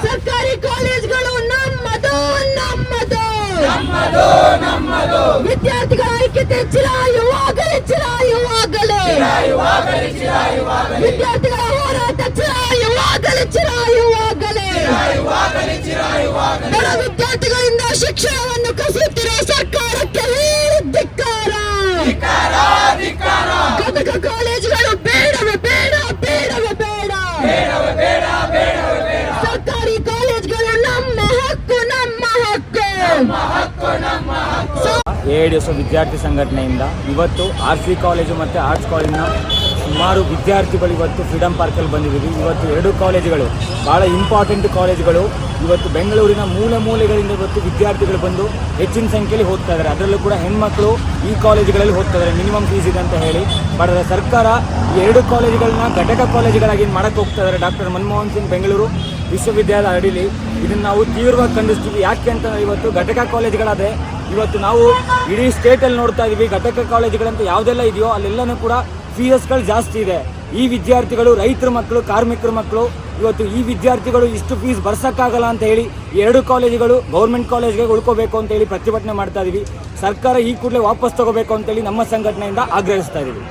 ಸರ್ಕಾರಿ ಕಾಲೇಜುಗಳು ನಮ್ಮದು ನಮ್ಮದು ವಿದ್ಯಾರ್ಥಿಗಳ ಐಕ್ಯತೆ ಚಿರಾಯುವಾಗಲೇ ವಿದ್ಯಾರ್ಥಿಗಳ ಹೋರಾಟ ಚಿರಾಯುವಾಗಲೇ ಬಡ ವಿದ್ಯಾರ್ಥಿಗಳಿಂದ ಶಿಕ್ಷಣವನ್ನು ಕಸಿಯುತ್ತಿರುವ ಸರ್ಕಾರಕ್ಕೆ ಧಿಕ್ಕಾರ. ಗದಗ ಕಾಲೇಜುಗಳು ಬೇಡವೇ ಬೇಡ. ಸರ್ಕಾರಿ ಕಾಲೇಜುಗಳು ನಮ್ಮ ಹಕ್ಕು. AIDS ವಿದ್ಯಾರ್ಥಿ ಸಂಘಟನೆಯಿಂದ ಇವತ್ತು RC ಕಾಲೇಜು ಮತ್ತು ಆರ್ಟ್ಸ್ ಕಾಲೇಜಿನ ಸುಮಾರು ವಿದ್ಯಾರ್ಥಿಗಳು ಇವತ್ತು ಫ್ರೀಡಂ ಪಾರ್ಕಲ್ಲಿ ಬಂದಿದ್ದೀವಿ. ಇವತ್ತು ಎರಡು ಕಾಲೇಜುಗಳು ಭಾಳ ಇಂಪಾರ್ಟೆಂಟ್ ಕಾಲೇಜುಗಳು. ಇವತ್ತು ಬೆಂಗಳೂರಿನ ಮೂಲೆಗಳಿಂದ ಇವತ್ತು ವಿದ್ಯಾರ್ಥಿಗಳು ಬಂದು ಹೆಚ್ಚಿನ ಸಂಖ್ಯೆಯಲ್ಲಿ ಓದ್ತಾ ಇದ್ದಾರೆ. ಅದರಲ್ಲೂ ಕೂಡ ಹೆಣ್ಮಕ್ಳು ಈ ಕಾಲೇಜುಗಳಲ್ಲಿ ಓದ್ತಾ ಇದ್ದಾರೆ. ಮಿನಿಮಮ್ ಫೀಸ್ ಇದೆ ಅಂತ ಹೇಳಿ ಬಟ್ ಸರ್ಕಾರ ಈ ಎರಡು ಕಾಲೇಜುಗಳನ್ನ ಘಟಕ ಕಾಲೇಜುಗಳಾಗಿ ಮಾಡಕ್ಕೆ ಹೋಗ್ತಾ ಇದ್ದಾರೆ. ಡಾಕ್ಟರ್ ಮನಮೋಹನ್ ಸಿಂಗ್ ಬೆಂಗಳೂರು ವಿಶ್ವವಿದ್ಯಾಲಯ ಅಡಿಲಿ ಇದನ್ನು ನಾವು ತೀವ್ರವಾಗಿ ಖಂಡಿಸ್ತೀವಿ. ಯಾಕೆ ಅಂತ ಇದು ಘಟಕ ಕಾಲೇಜುಗಳಾದರೆ ಇವತ್ತು ನಾವು ಇಡೀ ಸ್ಟೇಟಲ್ಲಿ ನೋಡ್ತಾ ಇದ್ದೀವಿ. ಘಟಕ ಕಾಲೇಜುಗಳಂತ ಯಾವುದೆಲ್ಲ ಇದೆಯೋ ಅಲ್ಲೆಲ್ಲನೂ ಕೂಡ ಫೀಸಸ್ಗಳು ಜಾಸ್ತಿ ಇದೆ. ಈ ವಿದ್ಯಾರ್ಥಿಗಳು ರೈತರ ಮಕ್ಕಳು, ಕಾರ್ಮಿಕರ ಮಕ್ಕಳು. ಇವತ್ತು ಈ ವಿದ್ಯಾರ್ಥಿಗಳು ಇಷ್ಟು ಫೀಸ್ ಬರ್ಸೋಕ್ಕಾಗಲ್ಲ ಅಂತ ಹೇಳಿ ಎರಡು ಕಾಲೇಜುಗಳು ಗೌರ್ಮೆಂಟ್ ಕಾಲೇಜ್ಗೆ ಉಳ್ಕೋಬೇಕು ಅಂತೇಳಿ ಪ್ರತಿಭಟನೆ ಮಾಡ್ತಾ ಇದ್ದೀವಿ. ಸರ್ಕಾರ ಈ ಕೂಡಲೇ ವಾಪಸ್ ತಗೋಬೇಕು ಅಂತೇಳಿ ನಮ್ಮ ಸಂಘಟನೆಯಿಂದ ಆಗ್ರಹಿಸ್ತಾ ಇದ್ದೀವಿ.